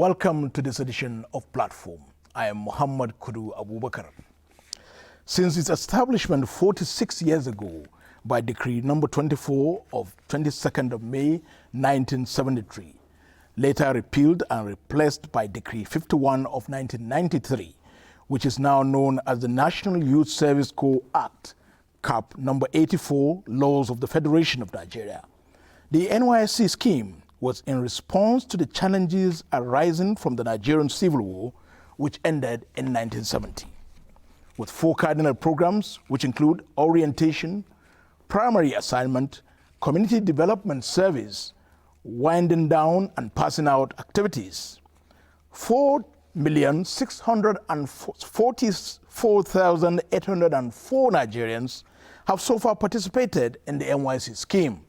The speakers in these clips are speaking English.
Welcome to this edition of Platform. I am Muhammad Kudu Abubakar. Since its establishment 46 years ago by Decree number 24 of 22nd of May 1973, later repealed and replaced by Decree 51 of 1993, which is now known as the National Youth Service Corps Act, CAP number 84, Laws of the Federation of Nigeria. The NYSC scheme was in response to the challenges arising from the Nigerian Civil War, which ended in 1970. With 4 cardinal programs, which include orientation, primary assignment, community development service, winding down and passing out activities, 4,644,804 Nigerians have so far participated in the NYSC scheme.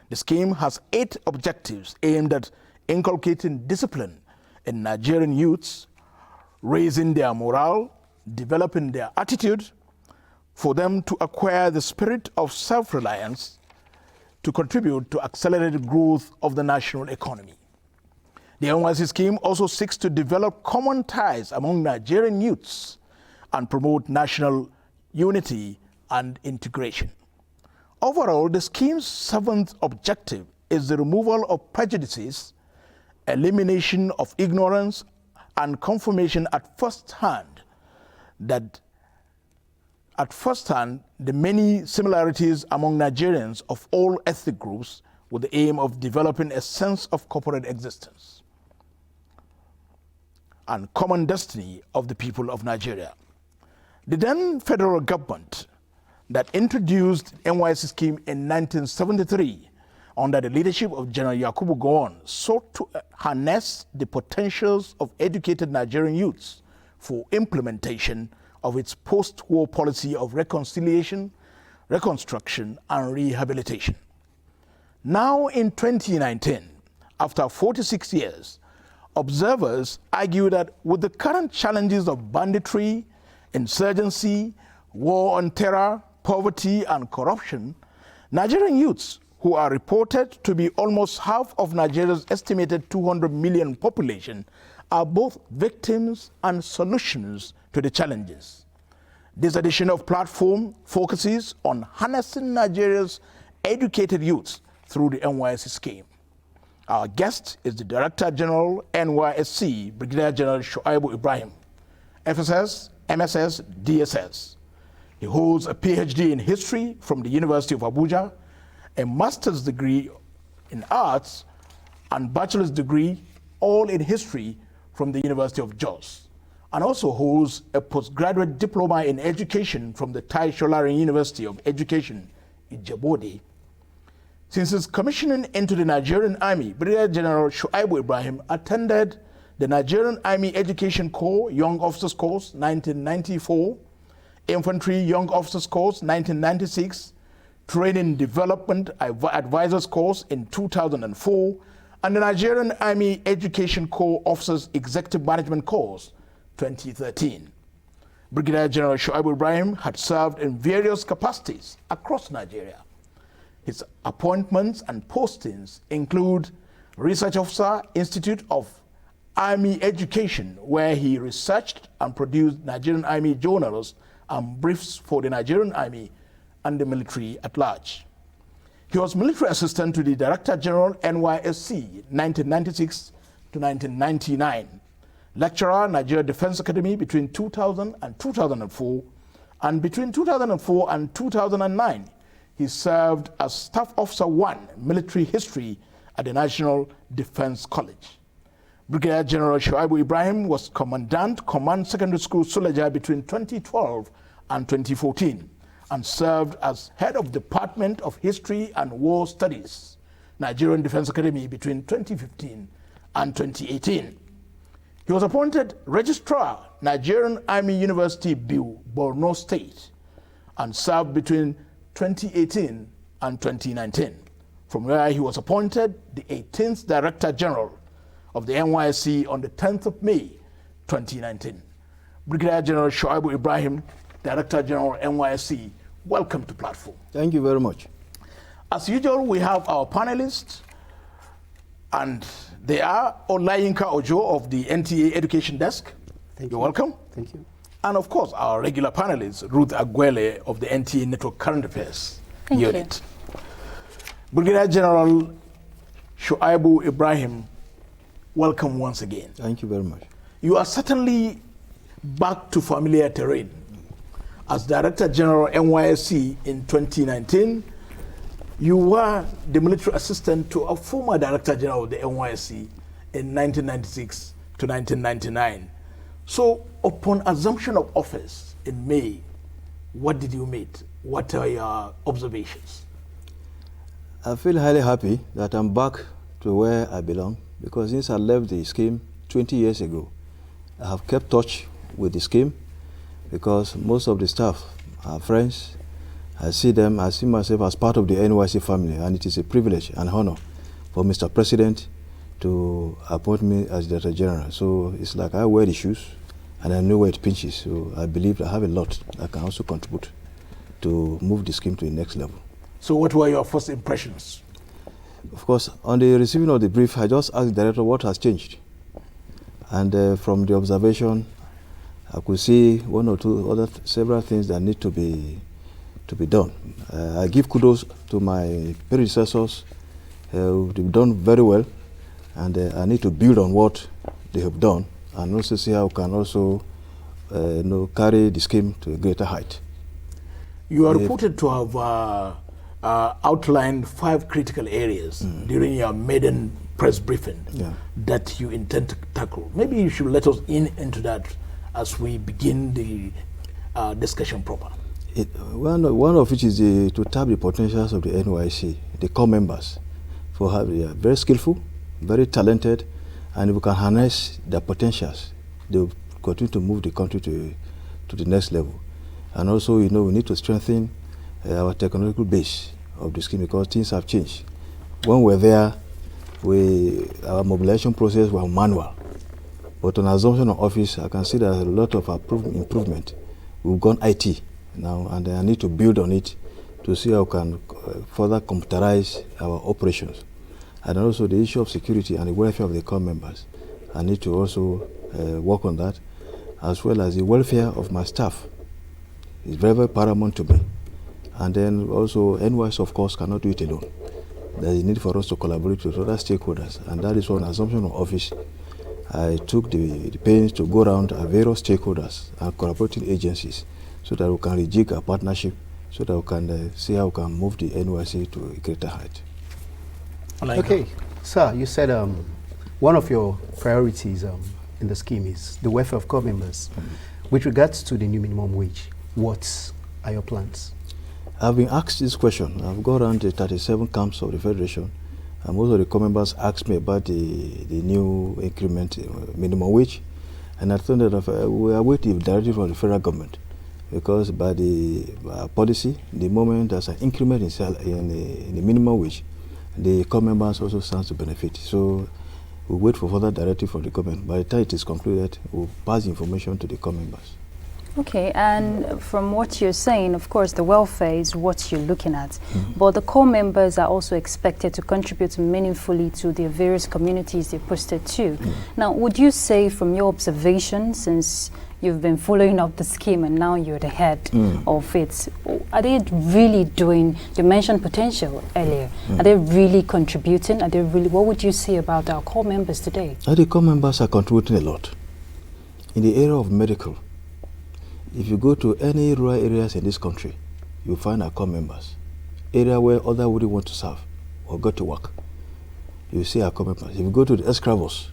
The scheme has 8 objectives aimed at inculcating discipline in Nigerian youths, raising their morale, developing their attitude, for them to acquire the spirit of self-reliance to contribute to accelerated growth of the national economy. The NYSC scheme also seeks to develop common ties among Nigerian youths and promote national unity and integration. Overall, the scheme's 7th objective is the removal of prejudices, elimination of ignorance, and confirmation at first hand the many similarities among Nigerians of all ethnic groups, with the aim of developing a sense of corporate existence and common destiny of the people of Nigeria. The then federal government that introduced the NYSC scheme in 1973 under the leadership of General Yakubu Gowon sought to harness the potentials of educated Nigerian youths for implementation of its post-war policy of reconciliation, reconstruction, and rehabilitation. Now in 2019, after 46 years, observers argue that with the current challenges of banditry, insurgency, war on terror, poverty, and corruption, Nigerian youths, who are reported to be almost half of Nigeria's estimated 200 million population, are both victims and solutions to the challenges. This edition of Platform focuses on harnessing Nigeria's educated youths through the NYSC scheme. Our guest is the Director General, NYSC, Brigadier General Shuibu Ibrahim, FSS, MSS, DSS. He holds a PhD in history from the University of Abuja, a master's degree in arts, and bachelor's degree, all in history, from the University of Jos, and also holds a postgraduate diploma in education from the Tai Solarin University of Education, Ijebu-Ode. Since his commissioning into the Nigerian Army, Brigadier General Shuibu Ibrahim attended the Nigerian Army Education Corps Young Officers Course 1994, Infantry Young Officers Course 1996, Training Development Advisors Course in 2004, and the Nigerian Army Education Corps Officers Executive Management Course 2013. Brigadier General Shuibu Ibrahim had served in various capacities across Nigeria. His appointments and postings include Research Officer, Institute of Army Education, where he researched and produced Nigerian Army journals and briefs for the Nigerian Army and the military at large. He was military assistant to the Director General, NYSC, 1996 to 1999, lecturer, Nigeria Defense Academy between 2000 and 2004, and between 2004 and 2009, he served as Staff Officer 1, Military History at the National Defense College. Brigadier General Shuibu Ibrahim was Commandant, Command Secondary School, Suleja between 2012 and 2014, and served as Head of Department of History and War Studies, Nigerian Defense Academy between 2015 and 2018. He was appointed Registrar, Nigerian Army University, Biu, Borno State, and served between 2018 and 2019, from where he was appointed the 18th Director General of the NYSC on the 10th of May, 2019. Brigadier General Shuibu Ibrahim, Director General, NYSC, welcome to Platform. Thank you very much. As usual, we have our panelists, and They are Olayinka Ojo of the NTA Education Desk. Thank You're you. welcome. Thank you. And of course, our regular panelist, Ruth Aguele of the NTA Network Current Affairs Unit. Brigadier General Shuibu Ibrahim, welcome once again. Thank you very much. You are certainly back to familiar terrain. As Director General NYSC in 2019, you were the military assistant to a former Director General of the NYSC in 1996 to 1999. So, upon assumption of office in May, what did you meet? What are your observations? I feel highly happy that I'm back to where I belong, because since I left the scheme 20 years ago, I have kept touch with the scheme, because most of the staff are friends. I see them, I see myself as part of the NYSC family, and it is a privilege and honor for Mr. President to appoint me as Director General. So it's like I wear the shoes and I know where it pinches. So I believe I have a lot that can also contribute to move the scheme to the next level. So what were your first impressions? Of course, on the receiving of the brief, I just asked the director what has changed. And from the observation, I could see one or two other several things that need to be done. I give kudos to my predecessors who've done very well, and I need to build on what they have done and also see how we can also carry the scheme to a greater height. You are reported to have outlined 5 critical areas during your maiden press briefing that you intend to tackle. Maybe you should let us into that as we begin the discussion proper. One of which is to tap the potentials of the NYSC, the core members, for they are very skillful, very talented, and if we can harness their potentials, they will continue to move the country to the next level. And also, we need to strengthen our technological base of the scheme, because things have changed. When we're there, our mobilization process was manual. But on assumption of office, I can see there's a lot of improvement. We've gone IT now, and I need to build on it to see how we can further computerize our operations. And also the issue of security and the welfare of the core members. I need to also work on that, as well as the welfare of my staff. It's very, very paramount to me. And then also NYSC, of course, cannot do it alone. There is a need for us to collaborate with other stakeholders, and that is on assumption of office. I took the pains to go around our various stakeholders and collaborating agencies so that we can rejig our partnership, so that we can see how we can move the NYSC to a greater height. Okay, sir, you said one of your priorities in the scheme is the welfare of core members. With regards to the new minimum wage, what are your plans? I've been asked this question. I've gone around the 37 camps of the Federation, and most of the core members asked me about the new increment minimum wage, and I told them that we are waiting directly from the federal government, because by the policy, the moment there's an increment in the minimum wage, the core members also stand to benefit. So we wait for further directive from the government. By the time it is concluded, we'll pass information to the core members. Okay, and from what you're saying, of course, the welfare is what you're looking at. But the core members are also expected to contribute meaningfully to the various communities they're posted to. Now, would you say from your observation, since you've been following up the scheme and now you're the head of it, are they really doing, you mentioned potential earlier, are they really contributing? Are they really, what would you say about our core members today? The core members are contributing a lot. In the area of medical, if you go to any rural areas in this country, you'll find our core members. Area where others wouldn't want to serve or go to work, you see our core members. If you go to the escravos,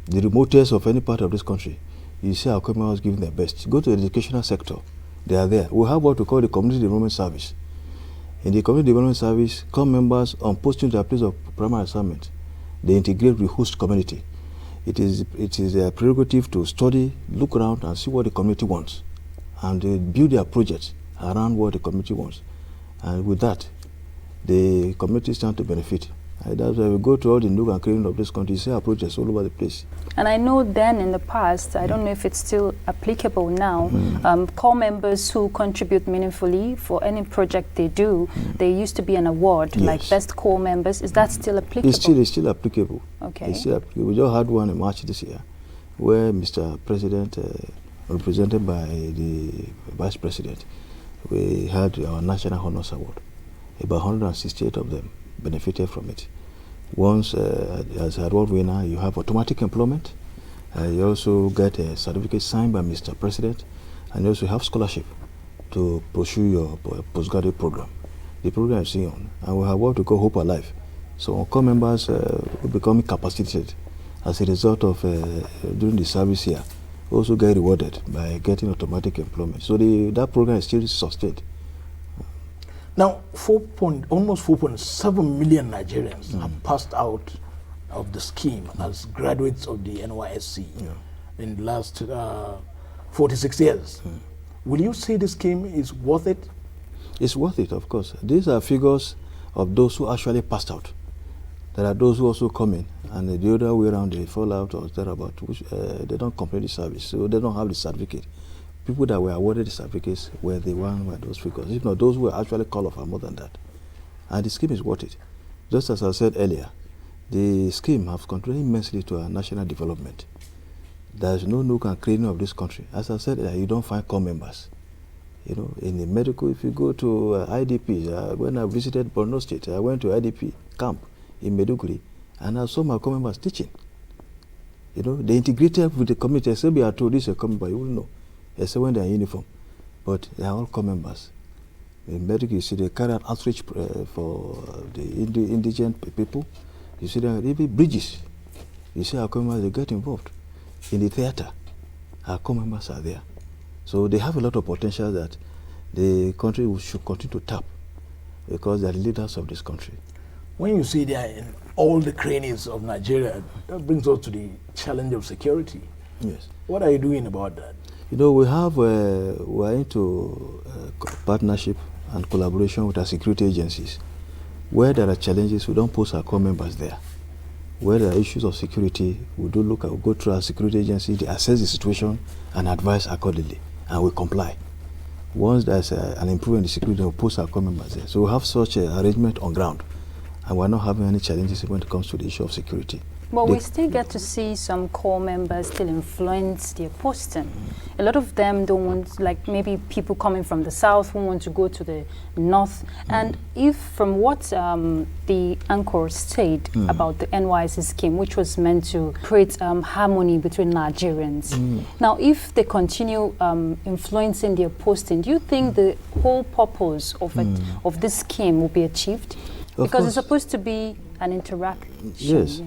the remotest of any part of this country, you see our core members giving their best. Go to the educational sector, they are there. We have what we call the community development service. In the community development service, core members on posting to their place of primary assignment, they integrate with the host community. It is their prerogative to study, look around and see what the community wants, and they build their projects around what the community wants. And with that, the community stand to benefit. That's why we go to all the nook and cranny of this country, you see our projects all over the place. And I know then in the past, I don't know if it's still applicable now, core members who contribute meaningfully for any project they do, there used to be an award, like best core members. Is that still applicable? It's still applicable. Okay. It's still applicable. We just had one in March this year, where Mr. President, represented by the Vice President, we had our National Honors Award. About 168 of them benefited from it. Once, as a award winner, you have automatic employment. You also get a certificate signed by Mr. President, and you also have scholarship to pursue your postgraduate program. The program is on, and we have what we call Hope Alive. So our core members will become capacitated as a result of doing the service here. Also get rewarded by getting automatic employment. So that program is still sustained. Now, almost 4.7 million Nigerians have passed out of the scheme as graduates of the NYSC in the last 46 years. Will you say the scheme is worth it? It's worth it, of course. These are figures of those who actually passed out. There are those who also come in, and the other way around, they fall out or thereabout, which they don't complete the service, so they don't have the certificate. People that were awarded the certificates were the one with those figures. If not, those who were actually called off are more than that. And the scheme is worth it. Just as I said earlier, the scheme has contributed immensely to our national development. There is no nook and cranny of this country. As I said earlier, you don't find core members. You know, in the medical, if you go to IDP, when I visited Borno State, I went to IDP camp in Meduguri, and I saw my core members teaching. You know, they integrated with the community. I said, we are told this is a core member, you will know. Except when they are in uniform, but they are all core members. In medical, you see they carry out outreach for the indigent people. You see there are even bridges. You see our core members, they get involved. In the theater, our core members are there. So they have a lot of potential that the country should continue to tap, because they are the leaders of this country. When you see they are in all the crannies of Nigeria, that brings us to the challenge of security. Yes. What are you doing about that? You know, we're into partnership and collaboration with our security agencies. Where there are challenges, we don't post our core members there. Where there are issues of security, we go through our security agency, they assess the situation and advise accordingly, and we comply. Once there's an improvement in the security, we'll post our core members there. So we have such an arrangement on ground, and we're not having any challenges when it comes to the issue of security. But we still get to see some core members still influence their posting. A lot of them don't want, like maybe people coming from the south who want to go to the north. And if from what the anchor said about the NYSC scheme, which was meant to create harmony between Nigerians. Now, if they continue influencing their posting, do you think the whole purpose of this scheme will be achieved? Because it's supposed to be an interaction. Yes. Yeah.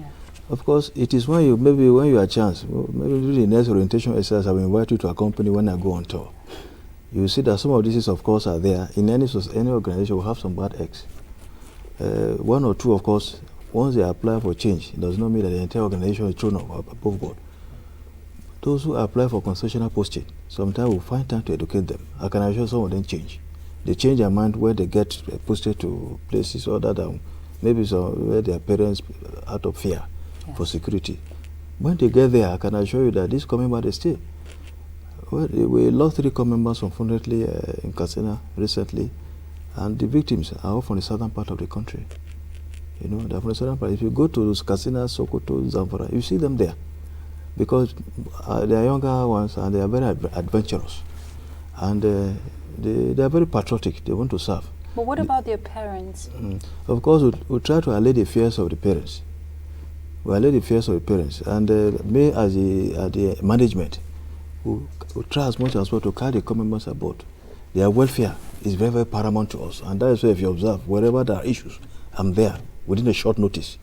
Of course, it is when you are a chance, maybe do the next orientation exercise, I will invite you to accompany when I go on tour. You see that some of these, of course, are there. In any organization will have some bad eggs. One or two, of course, once they apply for change, it does not mean that the entire organization is thrown above board. Those who apply for concessional posting, sometimes will find time to educate them. I can assure some of them change. They change their mind where they get posted to places other than maybe where their parents out of fear. For security. When they get there, I can assure you that this core member, they stay. Well, we lost 3 core members, unfortunately, in Katsina recently, and the victims are all from the southern part of the country. You know, they're from the southern part. If you go to Katsina, Sokoto, Zamfara, you see them there, because they are younger ones and they are very adventurous, and they are very patriotic. They want to serve. But what about their parents? Of course, we try to allay the fears of the parents. We allay the fears of the parents, and me as the management, we try as much as well to carry the core members aboard. Their welfare is very, very paramount to us, and that is why if you observe, wherever there are issues, I'm there within a short notice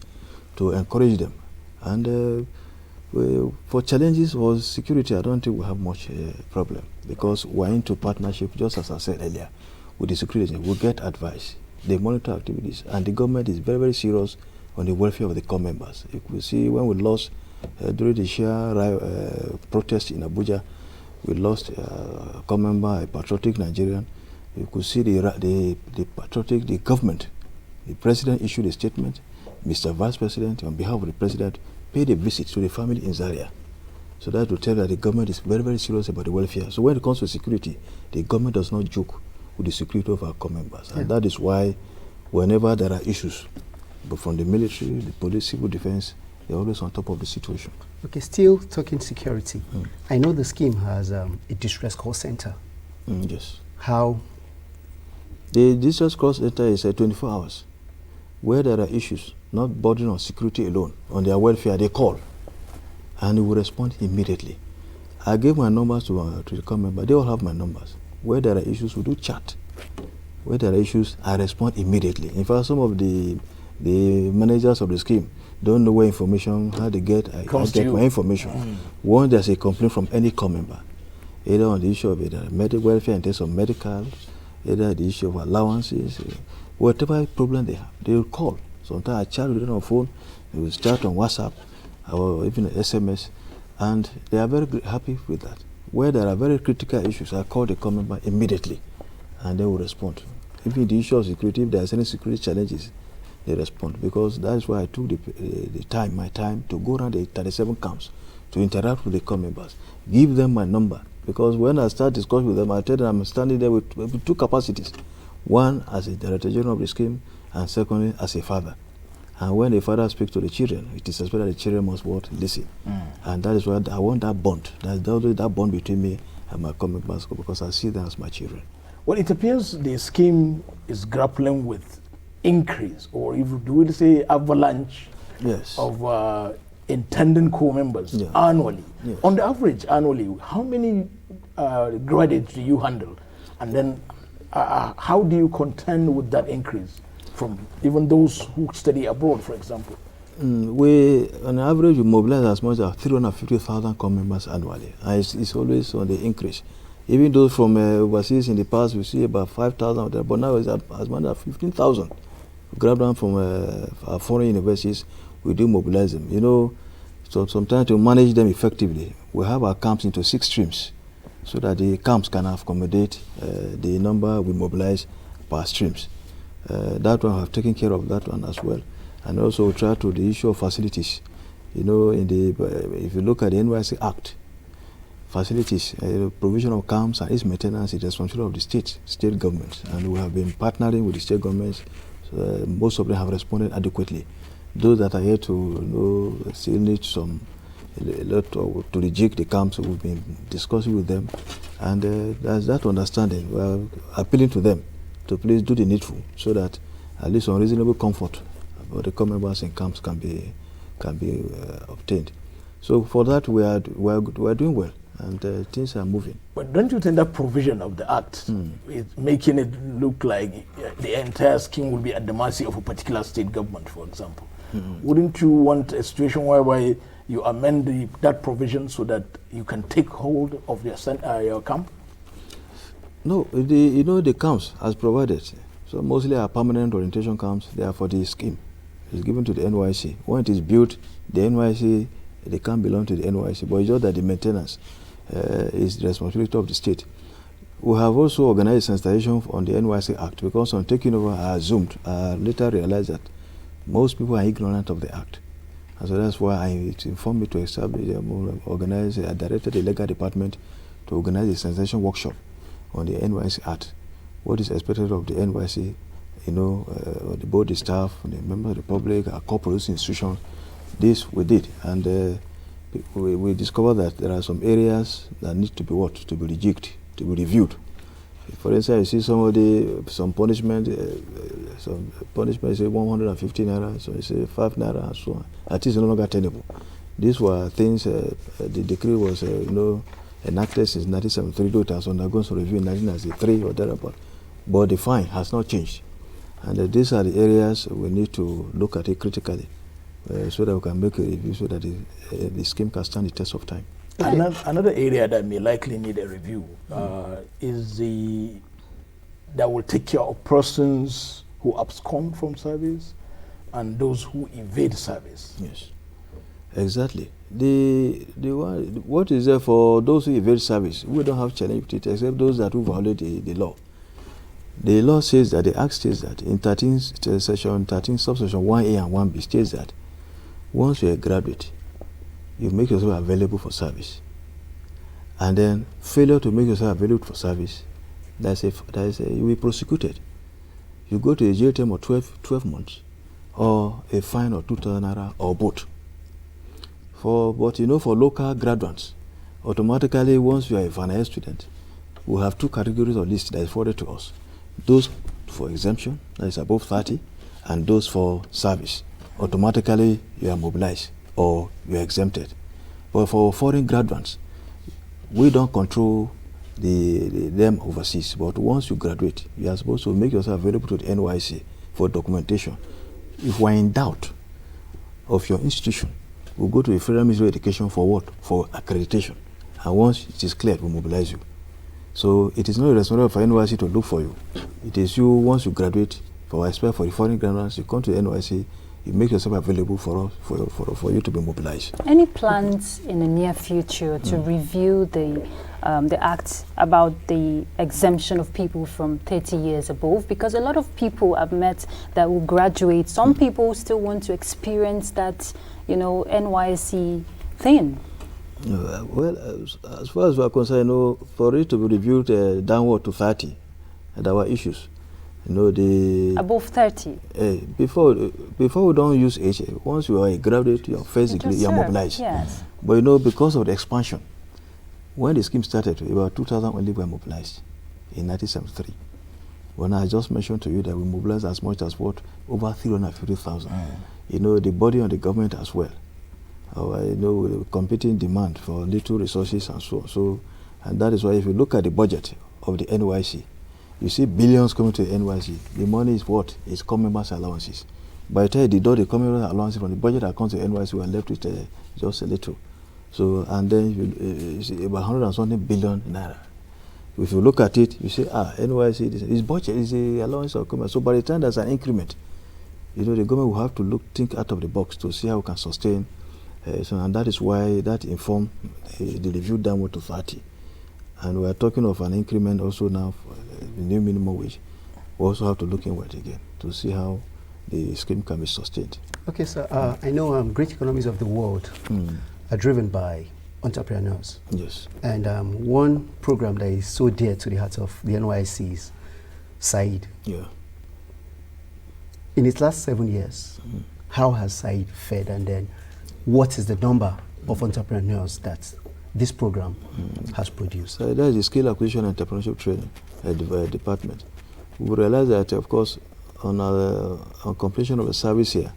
to encourage them. And for challenges or security, I don't think we have much problem, because we're into partnership, just as I said earlier, with the security agency. We get advice, they monitor activities, and the government is very, very serious on the welfare of the core members. You could see when we lost during the sheer protest in Abuja, we lost a core member, a patriotic Nigerian. You could see the patriotic, the government, the president issued a statement. Mr. Vice President, on behalf of the President, paid a visit to the family in Zaria. So that to tell that the government is very, very serious about the welfare. So when it comes to security, the government does not joke with the security of our core members. And that is why whenever there are issues, but from the military, the police, civil defense, they're always on top of the situation. Okay, still talking security. I know the scheme has a distress call center. Yes. How? The distress call center is 24 hours. Where there are issues, not bordering on security alone, on their welfare, they call. And it will respond immediately. I gave my numbers to the core member. They all have my numbers. Where there are issues, we do chat. Where there are issues, I respond immediately. In fact, some of the managers of the scheme don't know where information, how they get, I get my information. Once there's a complaint from any core member, either on the issue of medical welfare in terms of medical, either the issue of allowances, whatever problem they have, they will call. Sometimes I chat with them on phone, they will chat on WhatsApp, or even SMS, and they are very happy with that. Where there are very critical issues, I call the core member immediately, and they will respond. Even the issue of security, if there are any security challenges, they respond, because that is why I took my time to go around the 37 camps to interact with the core members, give them my number, because when I start discussing with them, I tell them I'm standing there with two capacities. One, as a director general of the scheme, and secondly, as a father. And when the father speaks to the children, it is expected that the children must listen. And that is why I want that bond. That bond between me and my core members, because I see them as my children. Well, it appears the scheme is grappling with increase, or if do we say avalanche, of intending core members annually. On the average, annually, how many graduates do you handle? And then how do you contend with that increase from even those who study abroad, for example? We, on average, we mobilize as much as 350,000 core members annually. And it's always on the increase. Even those from overseas in the past, we see about 5,000, but now it's as much as 15,000. Grab them from our foreign universities, we do mobilize them. You know, so sometimes to manage them effectively, we have our camps into 6 streams, so that the camps can accommodate the number we mobilize per streams. That one, I have taken care of that one as well. And also try to the issue of facilities. You know, if you look at the NYSC Act, facilities, provision of camps and its maintenance is the responsibility of the state governments. And we have been partnering with the state governments. Most of them have responded adequately. Those that are here to still need a lot to reject the camps, we've been discussing with them, and there's that understanding. We are appealing to them to please do the needful, so that at least some reasonable comfort about the core members in camps can be obtained. So for that, we are doing well, and things are moving. But don't you think that provision of the Act is making it look like the entire scheme will be at the mercy of a particular state government, for example? Wouldn't you want a situation whereby you amend that provision so that you can take hold of your camp? No, the camps as provided. So mostly our permanent orientation camps, they are for the scheme. It's given to the NYSC. When it is built, the NYSC, they can't belong to the NYSC, but it's just that the maintenance is the responsibility of the state. We have also organized sensitization on the NYSC Act, because on taking over, I assumed, I later realized that most people are ignorant of the Act. And so that's why it informed me to I directed the legal department to organize a sensitization workshop on the NYSC Act. What is expected of the NYSC, both the staff, the members of the public, our corporate institutions. This we did, and we discovered that there are some areas that need to be rejected, to be reviewed. For instance, you see some punishment say 115 naira, so you say 5 naira, and so on. That is no longer tenable. These were things, the decree was, enacted since 1973, though it has undergone some review in 1993 or thereabout. But the fine has not changed. And these are the areas we need to look at it critically, so that we can make a review, so that the scheme can stand the test of time. Another area that may likely need a review is that will take care of persons who abscond from service and those who evade service. Yes, exactly. What is there for those who evade service? We don't have challenge with it, except those that who violate the law. The law says that, the Act states that in section 13, subsection 1A and 1B states that once you're a graduate, you make yourself available for service. And then failure to make yourself available for service, you will be prosecuted. You go to a jail term of 12 months, or a fine of 2,000 naira, or both. But you know, for local graduates, automatically once you are a final student, we have two categories of list that is forwarded to us. Those for exemption, that is above 30, and those for service. Automatically you are mobilized or you are exempted. But for foreign graduates, we don't control them overseas, but once you graduate, you are supposed to make yourself available to the NYSC for documentation. If we are in doubt of your institution, we'll go to the Federal Ministry of Education for what? For accreditation. And once it is cleared, we'll mobilize you. So it is not a responsibility for NYSC to look for you. It is you, once you graduate, for the foreign graduates, you come to the NYSC, you make yourself available for us, for you to be mobilized. Any plans in the near future to review the act about the exemption of people from 30 years above? Because a lot of people I've met that will graduate, some people still want to experience that, you know, NYSC thing. Well, as far as we are concerned, you know, for it to be reviewed downward to 30, there were issues. You know, above 30. Before we don't use age. Once you are a graduate, you are physically mobilized. Yes. But you know, because of the expansion, when the scheme started, about 2,000 only were mobilized in 1973. When I just mentioned to you that we mobilized as much as what, over 350,000. You know, the body on the government as well. You know, competing demand for little resources and so on. So, and that is why if you look at the budget of the NYSC, you see billions coming to the NYSC. The money is what? It's co-members allowances. By the time you deduct the co-members allowances from the budget that comes to the NYSC, we are left with just a little. So, and then you see about 100 and something billion naira. If you look at it, you say, NYSC, this budget is the allowance of commerce. So by the time there's an increment, you know, the government will have to think out of the box to see how we can sustain. And that is why that informed the review downward to 30. And we are talking of an increment also now for the new minimum wage. We also have to look inward again to see how the scheme can be sustained. Okay, sir. I know great economies of the world are driven by entrepreneurs. Yes. And one program that is so dear to the heart of the NYSC is SAID. Yeah. In its last 7 years, how has SAID fared, and then what is the number of entrepreneurs that this program has produced? So that is the skill acquisition and entrepreneurship training department. We realize that, of course, on completion of a service here,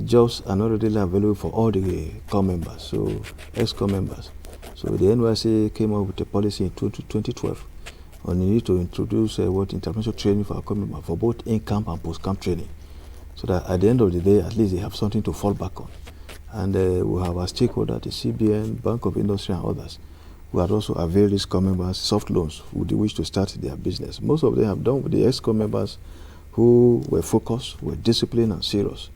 jobs are not readily available for all the core members, so ex-core members. So the NYSC came up with a policy in 2012 on the need to introduce entrepreneurship training for our core members for both in-camp and post-camp training, so that at the end of the day, at least they have something to fall back on. And we have our stakeholders, the CBN, Bank of Industry, and others, who have also availed these core members soft loans who wish to start their business. Most of them have done with the ex-core members who were focused, were disciplined, and serious.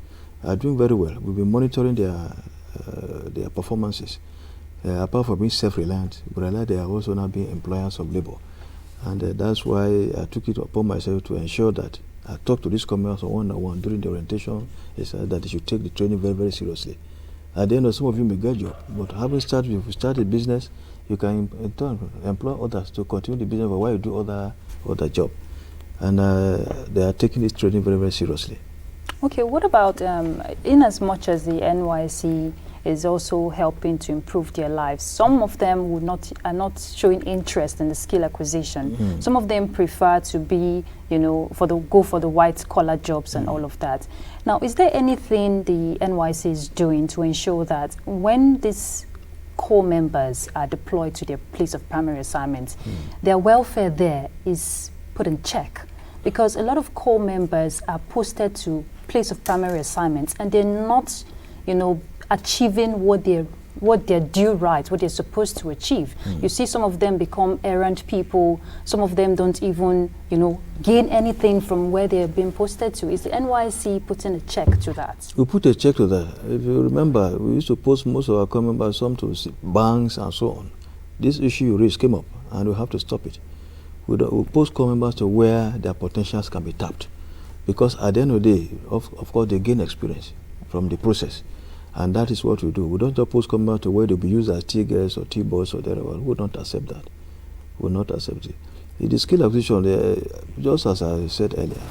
Are doing very well. We've been monitoring their performances. Apart from being self-reliant, we realize they are also now being employers of labor. And that's why I took it upon myself to ensure that I talked to these core members one-on-one during the orientation, that they should take the training very, very seriously. At the end of some of you may get a job, but having started, if you start a business, you can in turn employ others to continue the business while you do other job. And they are taking this training very, very seriously. Okay, what about, in as much as the NYSC is also helping to improve their lives, some of them are not showing interest in the skill acquisition. Some of them prefer to be, you know, go for the white collar jobs and all of that. Now, is there anything the NYSC is doing to ensure that when these core members are deployed to their place of primary assignment, their welfare there is put in check? Because a lot of core members are posted to place of primary assignments and they're not, you know, achieving what they're due right, what they're supposed to achieve. You see some of them become errant people, some of them don't even, you know, gain anything from where they're being posted to. Is the NYSC putting a check to that? We put a check to that. If you remember, we used to post most of our core members, some to banks and so on. This issue you raised came up and we have to stop it. we post core members to where their potentials can be tapped. Because at the end of the day, of course, they gain experience from the process. And that is what we do. We don't just post core members to where they'll be used as T-girls or T-boys or whatever. We will not accept that. We will not accept it. The skill acquisition, just as I said earlier.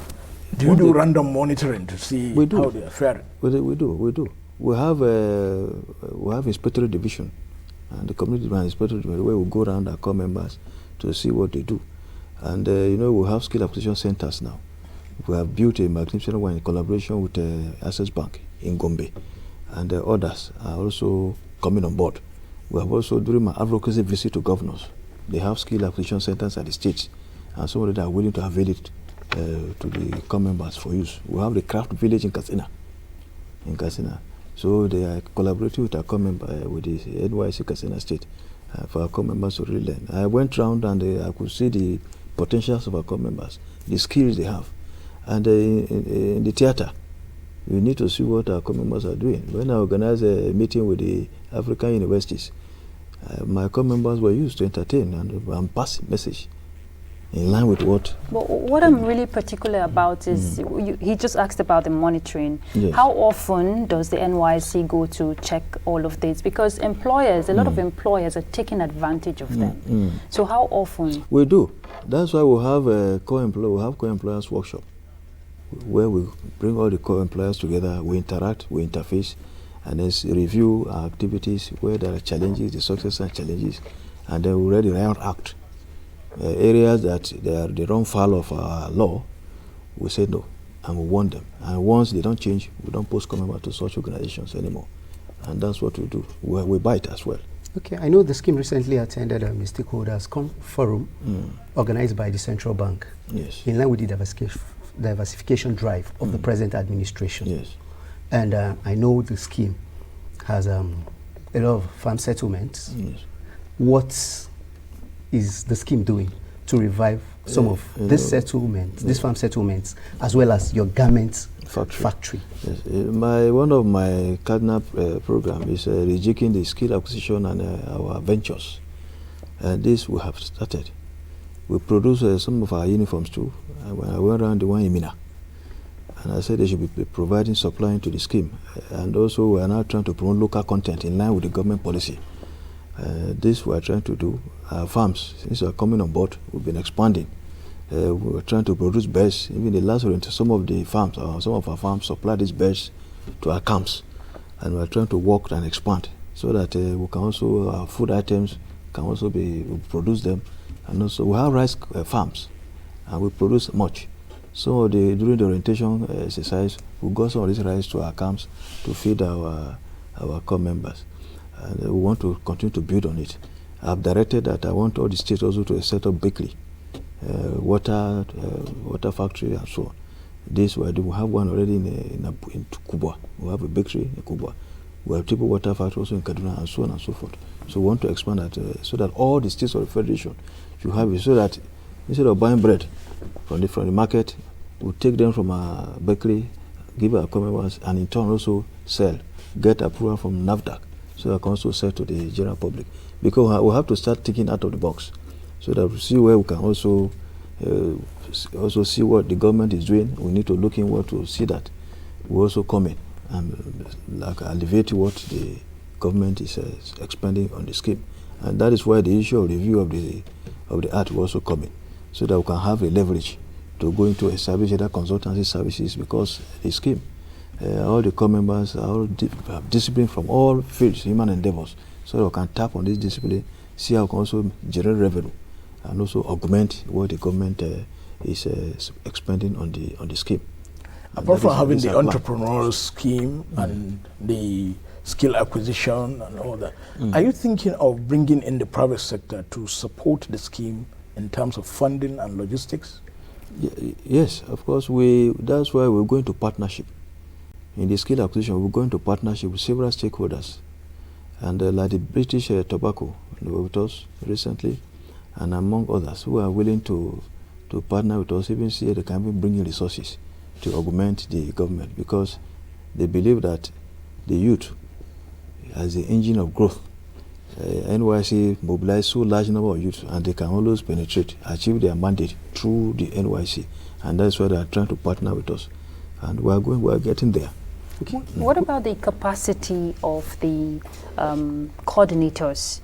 Do you do random monitoring to see how they are faring? We do. We have inspectorate division, and the community inspectorate division where we go around our core members to see what they do. And we have skill acquisition centers now. We have built a magnificent one in collaboration with Access Bank in Gombe, and others are also coming on board. We have also, during my advocacy visit to governors, they have skill acquisition centers at the states, and some of them are willing to avail it to the core members for use. We have the craft village in Katsina. So they are collaborating with our core member, with the NYSC Katsina State, for our core members to really learn. I went round and I could see the potentials of our core members, the skills they have. And in the theater, we need to see what our core members are doing. When I organized a meeting with the African universities, my core members were used to entertain and pass message in line with what. But what I'm really particular about is he just asked about the monitoring. Yes. How often does the NYSC go to check all of this? Because employers, a lot of employers are taking advantage of them. So how often? We do. That's why we have a co-employers workshop where we bring all the co-employers together, we interact, we interface, and then review our activities where there are challenges, the success and challenges, and then we ready to act. Areas that they run foul of our law, we say no, and we warn them. And once they don't change, we don't post commitment to such organizations anymore. And that's what we do. We bite as well. Okay, I know the scheme recently attended a stakeholders forum organized by the Central Bank. Yes. In line with the diversification drive of the present administration. Yes. And I know the scheme has a lot of farm settlements. Yes. What is the scheme doing to revive some of these settlements, these farm settlements, as well as your garment factory? Yes. One of my cardinal program is rejigging the skill acquisition and our ventures. This we have started. We produce some of our uniforms too. When I went around the one in Mina, and I said they should be providing supplying to the scheme. And also we are now trying to promote local content in line with the government policy. This we are trying to do. Our farms, since we are coming on board, we've been expanding. We're trying to produce birds. Even the last orientation, some of our farms supply these birds to our camps. And we're trying to work and expand so that we can also, our food items can also be, we produce them. And also we have rice farms, and we produce much. So during the orientation exercise, we got some of this rice to our camps to feed our core members. And we want to continue to build on it. I've directed that I want all the states also to set up bakery, water factory, and so on. This we have one already in Kubwa. We have a bakery in Kubwa. We have triple water factory also in Kaduna, and so on and so forth. So we want to expand that so that all the states of the federation should have it, so that instead of buying bread from the market, we take them from our bakery, give our customers, and in turn also sell, get approval from NAFDAC, so I can also sell to the general public. Because we have to start thinking out of the box, so that we see where we can also see what the government is doing. We need to look inward to see that we also come in and alleviate what the government is expanding on the scheme. And that is why the issue of review of the act will also come in, so that we can have a leverage to go into establish other consultancy services, because the scheme, all the core members are all discipline from all fields, human endeavors, so we can tap on this discipline, see how we can also generate revenue, and also augment what the government is expanding on the scheme. Apart from having the entrepreneurial scheme and the skill acquisition and all that, are you thinking of bringing in the private sector to support the scheme in terms of funding and logistics? Yes, of course. That's why we're going to partnership. In the skill acquisition, we're going to partnership with several stakeholders. And like the British Tobacco, they were with us recently, and among others who are willing to partner with us, even see they can even bring in resources to augment the government, because they believe that the youth as the engine of growth NYSC mobilize so large number of youth, and they can always penetrate, achieve their mandate through the NYSC, and that's why they are trying to partner with us, and we are getting there. Okay. What about the capacity of the coordinators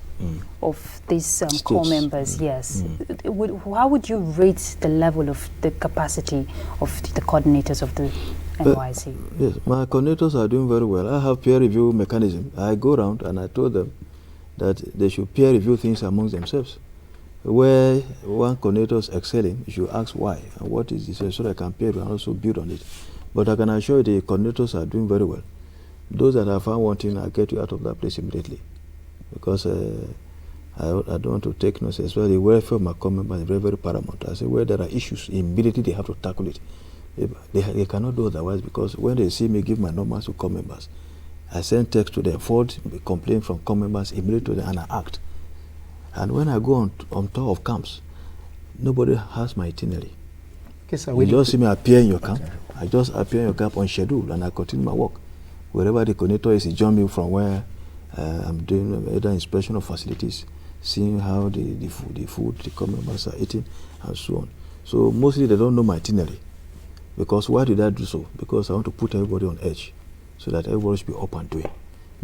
of these core members? Yes. How would you rate the level of the capacity of the coordinators of the NYSC? Yes, my coordinators are doing very well. I have peer review mechanism. I go around and I told them that they should peer review things amongst themselves. Where one coordinator is excelling, you should ask why and what is this, so I can peer review and also build on it. But I can assure you the coordinators are doing very well. Those that I found wanting, I'll get you out of that place immediately. Because I don't want to take nonsense. Well, the welfare of my core members is very, very paramount. I say where there are issues, immediately they have to tackle it. They cannot do otherwise, because when they see me give my numbers to core members, I send text to them, forward complaint from core members immediately to them, and I act. And when I go on tour of camps, nobody has my itinerary. Okay, sir, you just see me appear in your camp. Okay. I just appear in your camp on schedule, and I continue my work. Wherever the coordinator is, he joins me from where I'm doing either inspection of facilities, seeing how the food the core members are eating, and so on. So mostly they don't know my itinerary. Because why did I do so? Because I want to put everybody on edge, so that everybody should be up and doing.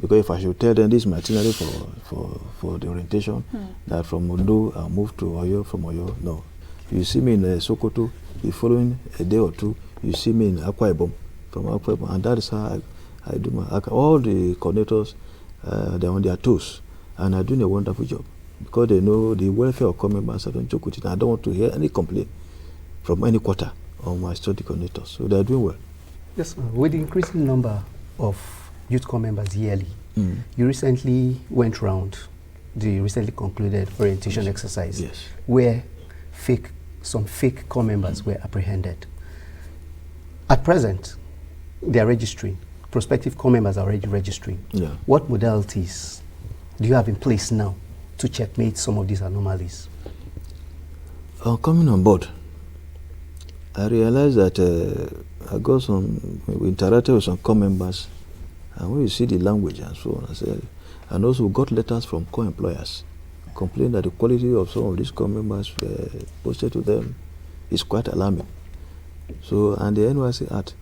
Because if I should tell them this is my itinerary for the orientation, that from Ondo I'll move to Oyo, from Oyo, no. You see me in Sokoto, the following a day or two, you see me in Akwa Ibom, from Akwa Ibom, and that is how I do my, all the coordinators, they're on their toes, and are doing a wonderful job. Because they know the welfare of core members, I don't joke with it, and I don't want to hear any complaint from any quarter on my study coordinators, so they're doing well. Yes, with the increasing number of youth core members yearly, you recently went round the recently concluded orientation exercise, where some fake core members were apprehended. At present, they are registering. Prospective core members are already registering. What modalities do you have in place now to checkmate some of these anomalies? Coming on board, I realized that we interacted with some core members, and when you see the language and so on, and also we got letters from core employers complaining that the quality of some of these core members posted to them is quite alarming. So, and the NYSC Act,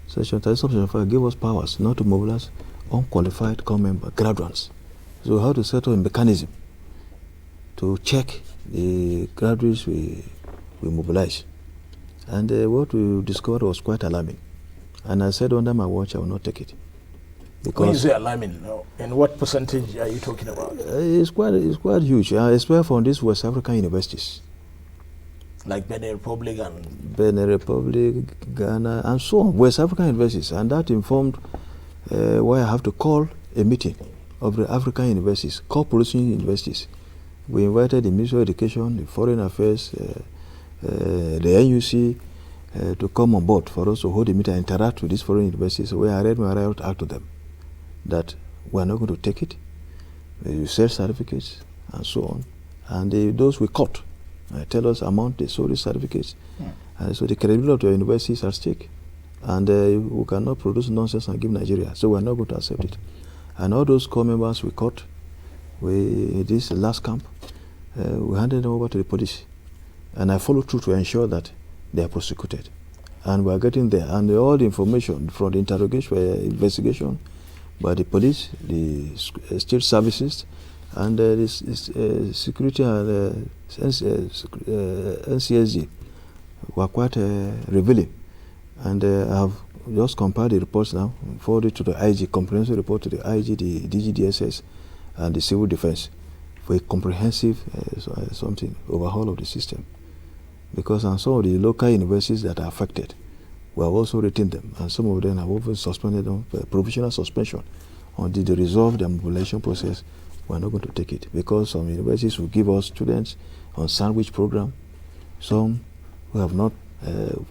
Section 37 gave us powers not to mobilize unqualified core member graduates. So, how to set up a mechanism to check the graduates we mobilize. And what we discovered was quite alarming. And I said under my watch, I will not take it. Because when you say alarming, and what percentage are you talking about? It's quite huge, especially from these West African universities. Like Benin Republic and... Benin Republic, Ghana, and so on, West African universities. And that informed why I have to call a meeting of the African universities, core-producing universities. We invited the Ministry of Education, the Foreign Affairs, the NUC to come on board for us to hold a meeting and interact with these foreign universities. So we read my right out to them that we are not going to take it. You sell certificates and so on. And those we caught tell us amount they sold these certificates. And so the credibility of the universities are at stake. And we cannot produce nonsense and give Nigeria. So we are not going to accept it. And all those core members we caught, this last camp, we handed them over to the police. And I followed through to ensure that they are prosecuted. And we are getting there. And all the information from the investigation by the police, the state services, and the security and NCSG were quite revealing. And I have just compiled the reports now, forwarded to the IG, comprehensive report to the IG, the DGDSS, and the Civil Defense for a comprehensive overhaul of the system. Because on some of the local universities that are affected, we have also retained them, and some of them have even suspended them, provisional suspension, until they resolve their mobilization process. We are not going to take it, because some universities will give us students on sandwich program, some who have not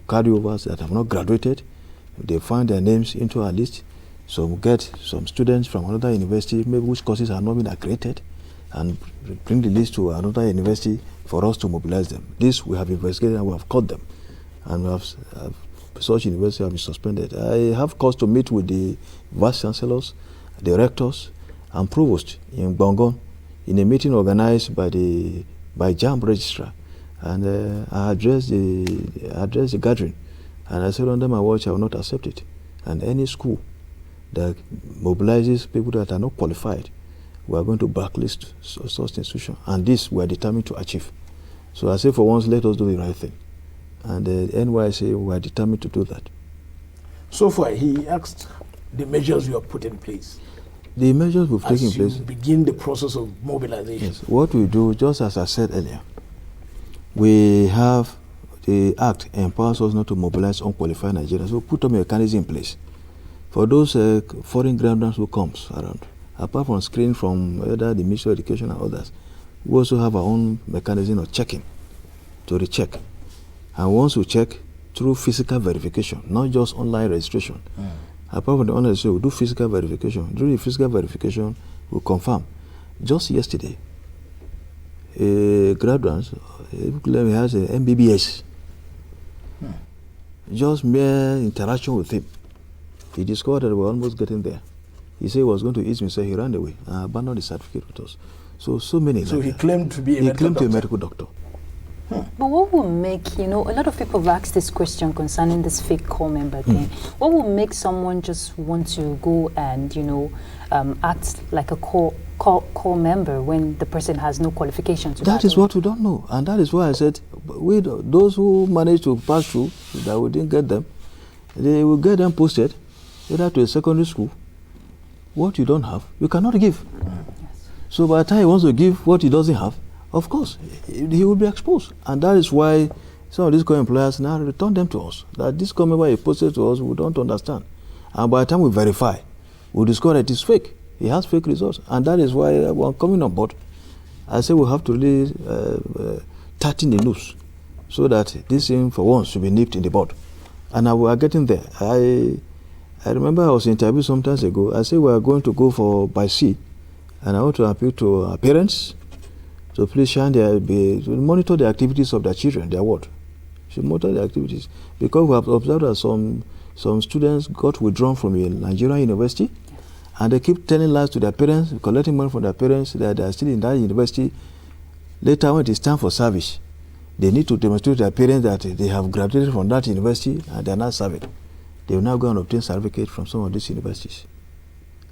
carryovers that have not graduated. They find their names into our list. So we get some students from another university, maybe which courses have not been accredited, and bring the list to another university for us to mobilize them. This we have investigated and we have caught them, and we have such universities have been suspended. I have cause to meet with the vice chancellors, the rectors, and provost in Bongon in a meeting organized by JAMB registrar, and I addressed the gathering, and I said under my watch I will not accept it. And any school that mobilizes people that are not qualified, we are going to blacklist such institution, and this we are determined to achieve. So I say for once, let us do the right thing, and the NYSC, we are determined to do that. So far, he asked the measures you have put in place. The measures we've taken place. Begin the process of mobilization. Yes. What we do, just as I said earlier, we have the Act empowers us not to mobilize unqualified Nigerians. So put a mechanism in place for those foreign graduates who comes around. Apart from screening from either the Ministry of Education and others, we also have our own mechanism of checking, to recheck. And once we check through physical verification, not just online registration. Apart from the online registration, we do physical verification. During the physical verification, we confirm. Just yesterday, a graduate has an MBBS. Just mere interaction with him, he discovered that we were almost getting there. He said he was going to ease me, so he ran away and abandoned the certificate with us. So many. So he claimed to be a medical doctor. But what will make, a lot of people have asked this question concerning this fake core member thing. What will make someone just want to go and, act like a core member when the person has no qualification to that? That is what we don't know. And that is why I said, those who managed to pass through, that we didn't get them, they will get them posted either to a secondary school. What you don't have, you cannot give. Yes. So by the time he wants to give what he doesn't have, of course, he will be exposed. And that is why some of these co-employers now return them to us. That this co-member is posted to us, we don't understand. And by the time we verify, we discover that it's fake. He has fake results. And that is why when coming on board, I say we have to really tighten the noose so that this thing for once should be nipped in the bud. And we are getting there. I remember I was interviewed some time ago. I said we are going to go by sea, and I want to appeal to our parents to please to monitor the activities of their children, their ward. Should monitor the activities, because we have observed that some students got withdrawn from a Nigerian university, and they keep telling lies to their parents, collecting money from their parents that they are still in that university. Later, when it is time for service, they need to demonstrate to their parents that they have graduated from that university and they are not serving. They will now go and obtain certificate from some of these universities.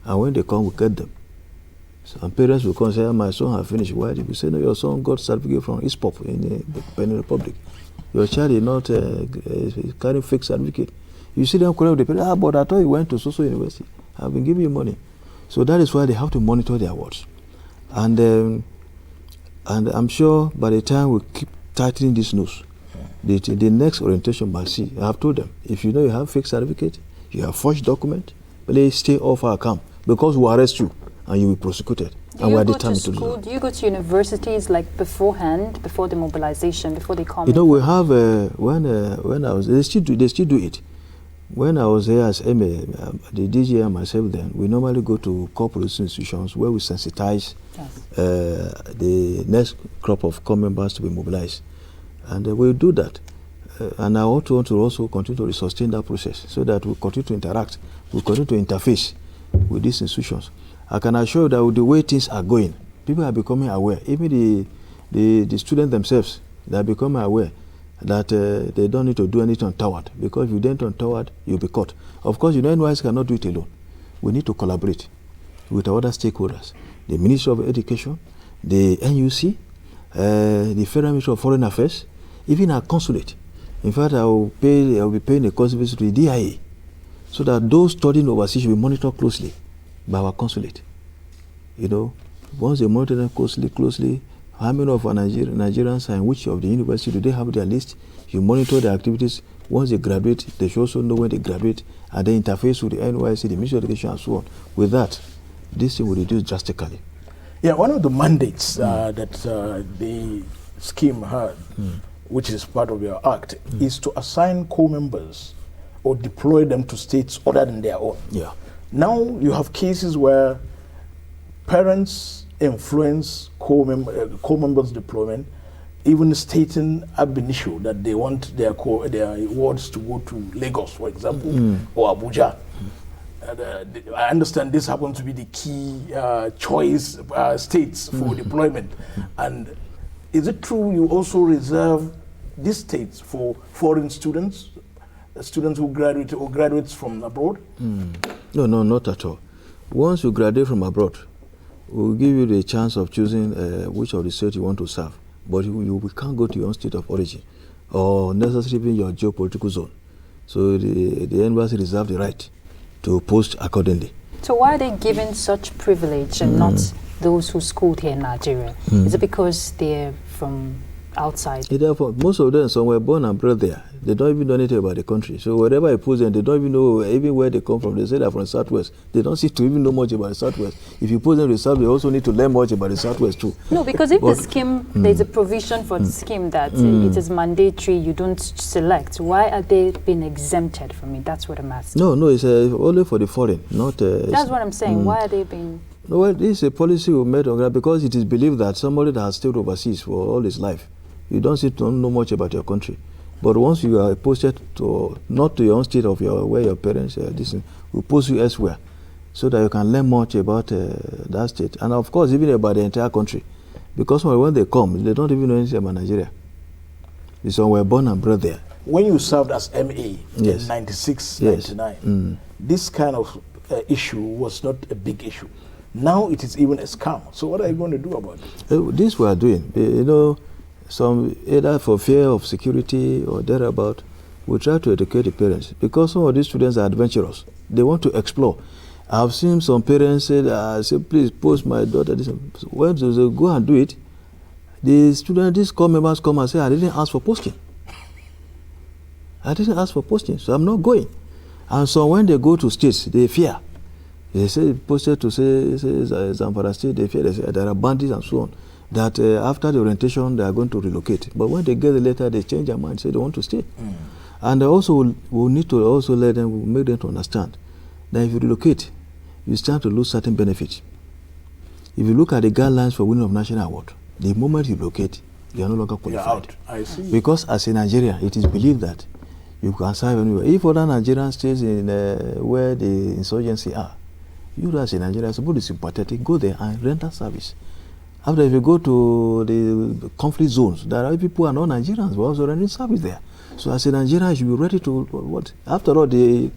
And when they come, we get them. Some parents will come and say, my son has finished. Why did you say, no, your son got certificate from ISPOP in the Benin Republic. Your child is not carrying fake certificate. You see them correct with the parents, but I thought you went to social university. I've been giving you money. So that is why they have to monitor their words. And I'm sure by the time we keep tightening this noose, the next orientation by sea, I have told them, if you know you have fake certificate, you have forged document, please stay off our camp, because we will arrest you and you will be prosecuted. And we are determined to do that. Do you go to universities like beforehand, before the mobilization, before they come? We have when I was they still do it. When I was here as MA, the DG and myself, then we normally go to corporate institutions where we sensitize the next crop of core members to be mobilized. And we do that. And I want to also continue to sustain that process so that we continue to interact, we continue to interface with these institutions. I can assure you that with the way things are going, people are becoming aware. Even the students themselves, they are becoming aware that they don't need to do anything untoward, because if you don't untoward, you'll be caught. Of course, NYSC cannot do it alone. We need to collaborate with our other stakeholders, the Ministry of Education, the NUC, the Federal Ministry of Foreign Affairs, even our consulate. In fact, I will be paying a consulate to the DIA, so that those studying overseas should be monitored closely by our consulate. Once they monitor them closely, how many of our Nigerians are in which of the university, do they have their list? You monitor their activities. Once they graduate, they should also know when they graduate, and they interface with the NYSC, the Ministry of Education, and so on. With that, this thing will reduce drastically. Yeah, one of the mandates that the scheme had, which is part of your act, is to assign co-members or deploy them to states other than their own. Yeah. Now you have cases where parents influence co-members' deployment, even stating ab initio that they want their wards to go to Lagos, for example, or Abuja. I understand this happens to be the key choice states for deployment. And is it true you also reserve these states for foreign students, students who graduate or graduates from abroad? No, not at all. Once you graduate from abroad, we'll give you the chance of choosing which of the states you want to serve. But you can't go to your own state of origin or necessarily your geopolitical zone. So the embassy reserves the right to post accordingly. So why are they given such privilege and not those who schooled here in Nigeria? Is it because they're from outside? Most of them, some were born and bred there. They don't even know anything about the country. So wherever I put them, they don't even know even where they come from. They say they're from the Southwest. They don't seem to even know much about the Southwest. If you put them to the South, they also need to learn much about the Southwest too. No, because if the scheme, there's a provision for the scheme that it is mandatory, you don't select. Why are they being exempted from it? That's what I'm asking. No, it's only for the foreign, not... That's what I'm saying. Why are they being... No, well, this is a policy we made on ground because it is believed that somebody that has stayed overseas for all his life, you don't seem to know much about your country. But once you are posted to, not to your own state of where your parents will post you elsewhere so that you can learn much about that state. And of course, even about the entire country. Because when they come, they don't even know anything about Nigeria. So we're born and bred there. When you served as MA in 96, 99, this kind of issue was not a big issue. Now it is even a scam. So what are you going to do about it? This we are doing. You know, some either for fear of security or thereabout, we try to educate the parents because some of these students are adventurous. They want to explore. I've seen some parents say, please post my daughter this. When they go and do it, the students, these core members come and say, I didn't ask for posting. I didn't ask for posting, so I'm not going. And so when they go to states, they fear. They say posted to say Zamfara State, they fear. They say there are bandits and so on. That after the orientation, they are going to relocate. But when they get the letter, they change their mind, say they want to stay. And also, we'll need to also let them, we'll make them to understand that if you relocate, you stand to lose certain benefits. If you look at the guidelines for winning of national award, the moment you relocate, you are no longer qualified. I see. Because as a Nigerian, it is believed that you can serve anywhere. If other Nigerian states in where the insurgency are, you as a Nigerian, supposed to be sympathetic, go there and render service. After, if you go to the conflict zones, there are people who are not Nigerians who are also rendering service there. So as a Nigerian, you should be ready to what? After all, the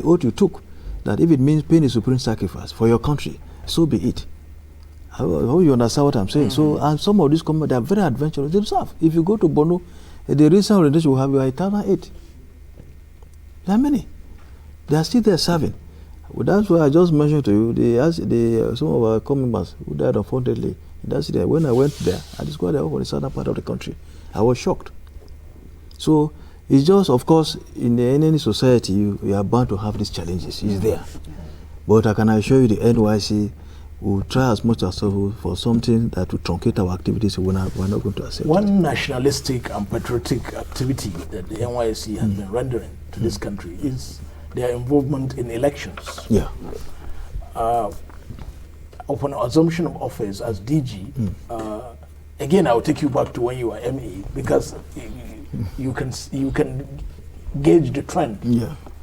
oath you took, that if it means paying a supreme sacrifice for your country, so be it. I hope you understand what I'm saying. So, and some of these commoners, they are very adventurous. They serve. If you go to Bono, the recent orientation will have you 1,008. There are many. They are still there serving. Well, that's why I just mentioned to you, some of our members who died unfortunately. That's it. When I went there, I just got there over the southern part of the country. I was shocked. So it's just, of course, in any society, you are bound to have these challenges. It's there. But I can assure you the NYSC will try as much as possible for something that will truncate our activities. We're not going to accept One it. nationalistic and patriotic activity that the NYSC has been rendering to this country is their involvement in elections. Yeah. Upon assumption of office as DG, again, I'll take you back to when you were ME, because you can gauge the trend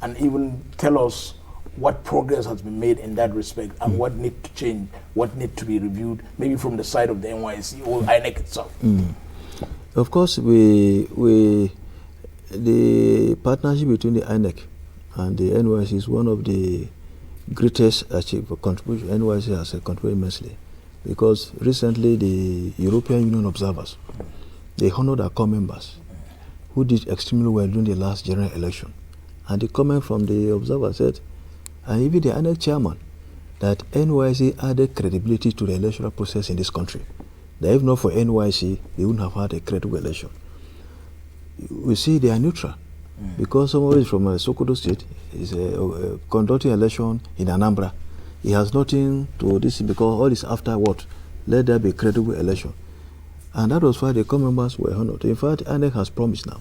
and even tell us what progress has been made in that respect and what need to change, what need to be reviewed, maybe from the side of the NYSC or INEC itself. Of course, the partnership between the INEC and the NYSC is one of the greatest contribution NYSC has contributed immensely, because recently the European Union observers, they honored our core members who did extremely well during the last general election. And the comment from the observer said, and even the INEC chairman, that NYSC added credibility to the electoral process in this country. That if not for NYSC, they wouldn't have had a credible election. We see they are neutral. Because somebody from Sokoto State is conducting election in Anambra. He has nothing to this because all is after what? Let there be credible election. And that was why the core members were honored. In fact, INEC has promised now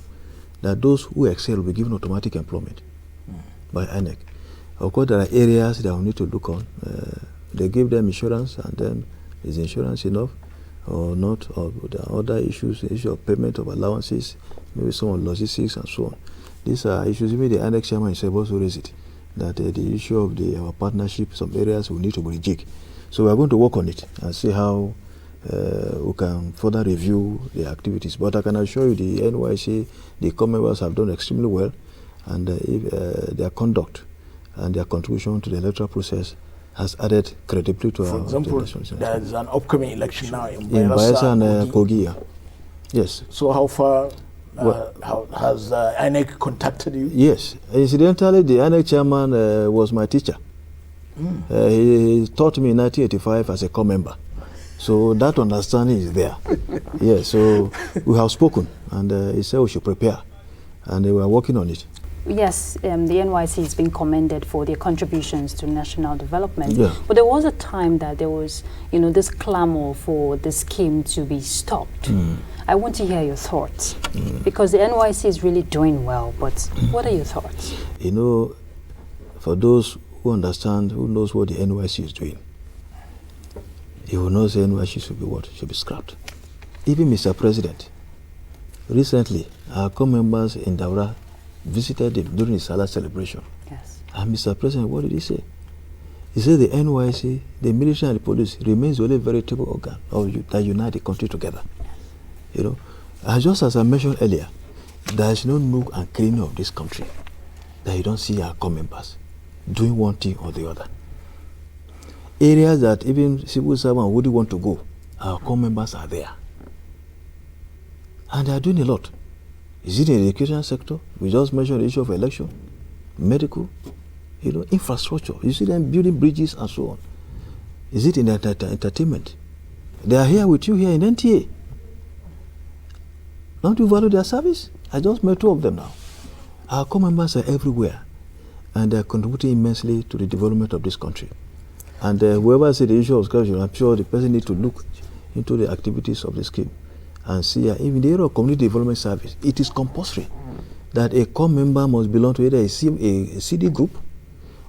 that those who excel will be given automatic employment by INEC. Of course, there are areas that we need to look on. They give them insurance, and then is insurance enough or not? Or there are other issues, the issue of payment of allowances, maybe some on logistics and so on. These are issues, even the INEC chairman himself also raised it, that the issue of our partnership, some areas we need to rejig. So we are going to work on it and see how we can further review the activities. But I can assure you the NYSC, the core members have done extremely well, and their conduct and their contribution to the electoral process has added credibility to For our example, there is an upcoming election now in Bayelsa and Kogi. Yes. So how far has INEC contacted you? Yes. Incidentally, the INEC chairman was my teacher. He taught me in 1985 as a core member. So that understanding is there. Yes, so we have spoken, and he said we should prepare, and we are working on it. Yes, the NYSC has been commended for their contributions to national development. Yeah. But there was a time that there was, this clamor for the scheme to be stopped. I want to hear your thoughts, because the NYSC is really doing well, but what are your thoughts? For those who understand, who knows what the NYSC is doing, you will know the NYSC should be what? Should be scrapped. Even Mr. President, recently, our core members in Daura visited him during his Salah celebration. Yes. And Mr. President, what did he say? He said the NYSC, the military and the police, remains the only veritable organ that unite the country together. And just as I mentioned earlier, there is no nook and cranny of this country that you don't see our core members doing one thing or the other. Areas that even civil servants wouldn't want to go, our core members are there. And they are doing a lot. Is it in the education sector? We just mentioned the issue of election, medical, infrastructure. You see them building bridges and so on. Is it in entertainment? They are here with you here in NTA. Don't you value their service? I just met two of them now. Our core members are everywhere, and they are contributing immensely to the development of this country. And whoever said the issue of scholarship, I'm sure the person needs to look into the activities of the scheme and see in the area of community development service, it is compulsory that a core member must belong to either a CD group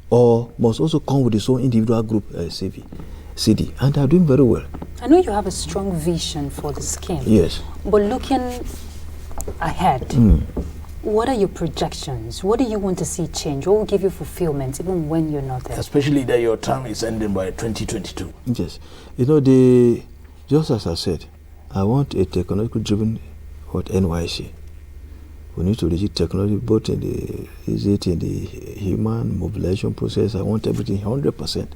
or must also come with his own individual group CD. And they are doing very well. I know you have a strong vision for the scheme. Yes. But looking ahead, what are your projections? What do you want to see change? What will give you fulfillment even when you're not there? Especially that your term is ending by 2022. Yes. Just as I said, I want a technology-driven NYSC. We need to reach technology both in the human mobilization process. I want everything 100%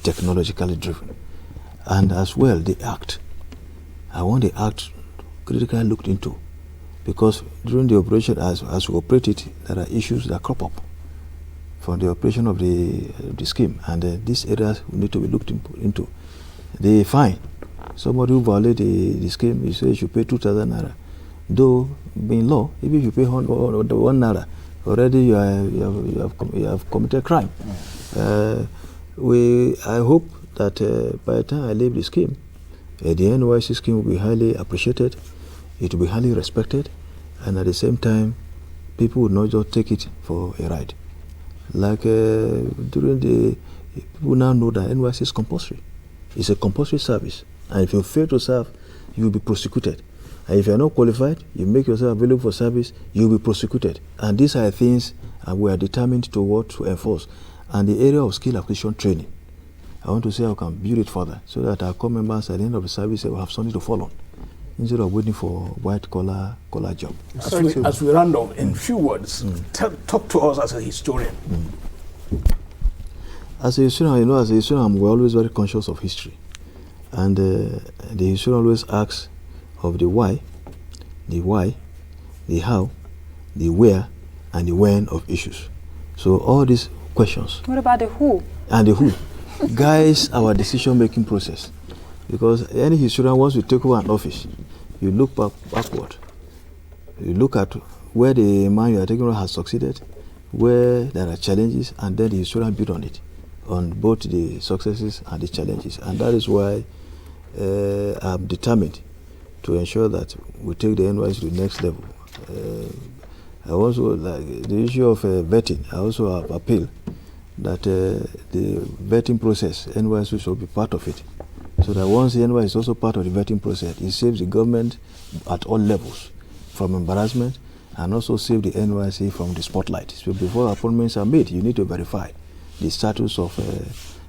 technologically driven. And as well, the act. I want the act critically looked into, because during the operation, as we operate it, there are issues that crop up from the operation of the scheme, and these areas need to be looked into. The fine. Somebody who violates the scheme, you say you should pay 2,000 naira. Though, being law, even if you pay 1 naira, already you have committed crime. I hope that by the time I leave the scheme, the NYSC scheme will be highly appreciated, it will be highly respected, and at the same time, people will not just take it for a ride. Like people now know that NYSC is compulsory. It's a compulsory service. And if you fail to serve, you will be prosecuted. And if you are not qualified, you make yourself available for service, you will be prosecuted. And these are things we are determined to enforce. And the area of skill acquisition training, I want to say I can build it further so that our core members at the end of the service will have something to follow instead of waiting for white-collar job. As we round off, in few words, talk to us as a historian. As a historian, we're always very conscious of history. And the historian always asks of the why, the how, the where, and the when of issues. So all these questions. What about the who? And the who guides our decision-making process. Because any historian, once you take over an office, you look backward. You look at where the man you are taking over has succeeded, where there are challenges, and then the historian build on it, on both the successes and the challenges. And that is why I'm determined to ensure that we take the NYSC to the next level. I also, like the issue of vetting, I also have appealed that the vetting process, NYSC should be part of it. So that once the NYSC is also part of the vetting process, it saves the government at all levels from embarrassment and also save the NYSC from the spotlight. So before appointments are made, you need to verify the status of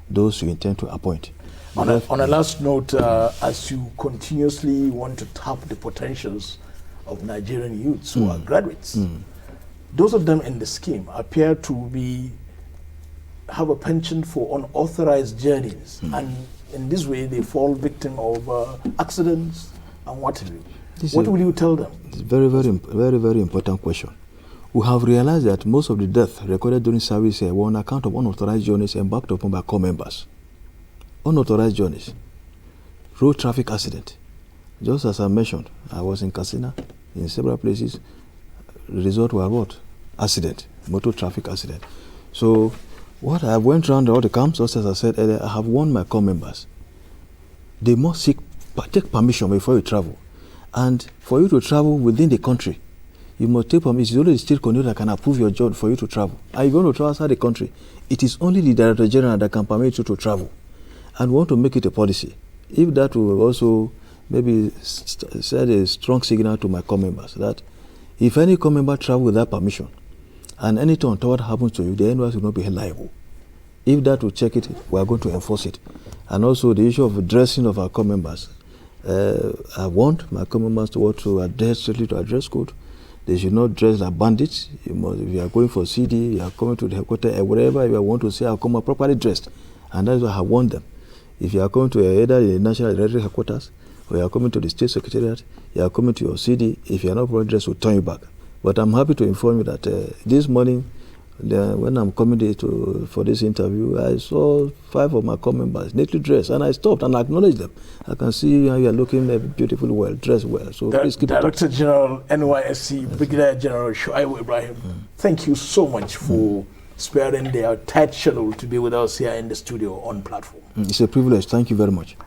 those you intend to appoint. On a last note, as you continuously want to tap the potentials of Nigerian youths who are graduates, those of them in the scheme appear to have a penchant for unauthorized journeys, and in this way they fall victim of accidents and what have you. What will you tell them? It's a very important question. We have realized that most of the deaths recorded during service here were on account of unauthorized journeys embarked upon by corps members. Unauthorized journeys, road traffic accident. Just as I mentioned, I was in Katsina, in several places. The result was what? Accident, motor traffic accident. So what I went around all the camps, just as I said earlier, I have warned my corps members. They must take permission before you travel. And for you to travel within the country, you must take permission. It's only the state coordinator that can approve your job for you to travel. Are you going to travel outside the country? It is only the Director General that can permit you to travel. And we want to make it a policy. If that will also maybe send a strong signal to my corps members that if any corps member travel without permission and anything untoward happens to you, the NYSC will not be held liable. If that will check it, we are going to enforce it. And also the issue of dressing of our corps members. I want my corps members to adhere strictly to our dress code. They should not dress like bandits. If you are going for CD, you are coming to the headquarters, wherever you want to say, I'll come properly dressed. And that's why I want them. If you are coming to either the National Directorate headquarters, or you are coming to the State Secretariat, you are coming to your CD, if you are not properly dressed, we'll turn you back. But I'm happy to inform you that this morning, when I'm coming for this interview, I saw 5 of my corps members neatly dressed, and I stopped and acknowledged them. I can see how you are looking beautifully well, dressed well. So please keep Director General NYSC, Brigadier General Shuibu Ibrahim, thank you so much for sparing their tight schedule to be with us here in the studio on platform. It's a privilege. Thank you very much.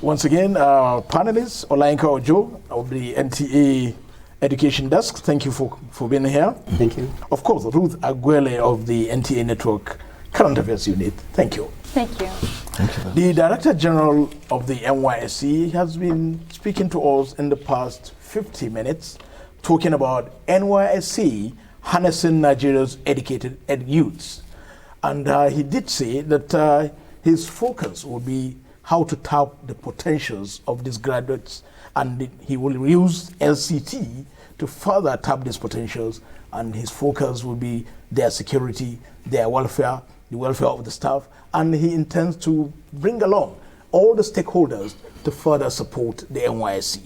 Once again, our panelists, Olainka Ojo of the NTA Education Desk, thank you for being here. Thank you. Of course, Ruth Aguele of the NTA Network Current Affairs Unit, thank you. Thank you. Thank you. The Director General of the NYSC has been speaking to us in the past 50 minutes, talking about NYSC harnessing Nigeria's educated youths. And he did say that his focus will be how to tap the potentials of these graduates, and he will use LCT to further tap these potentials, and his focus will be their security, their welfare, the welfare of the staff, and he intends to bring along all the stakeholders to further support the NYSC.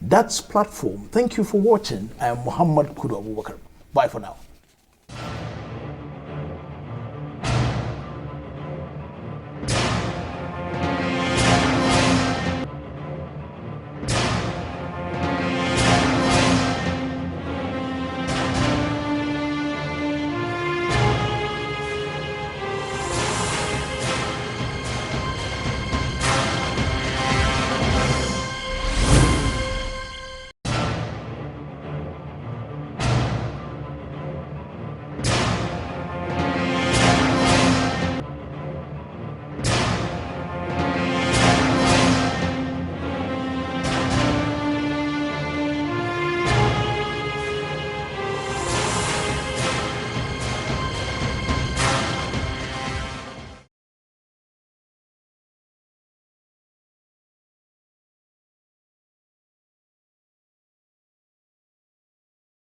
That's Platform. Thank you for watching. I am Muhammad Kudu Abubakar. Bye for now.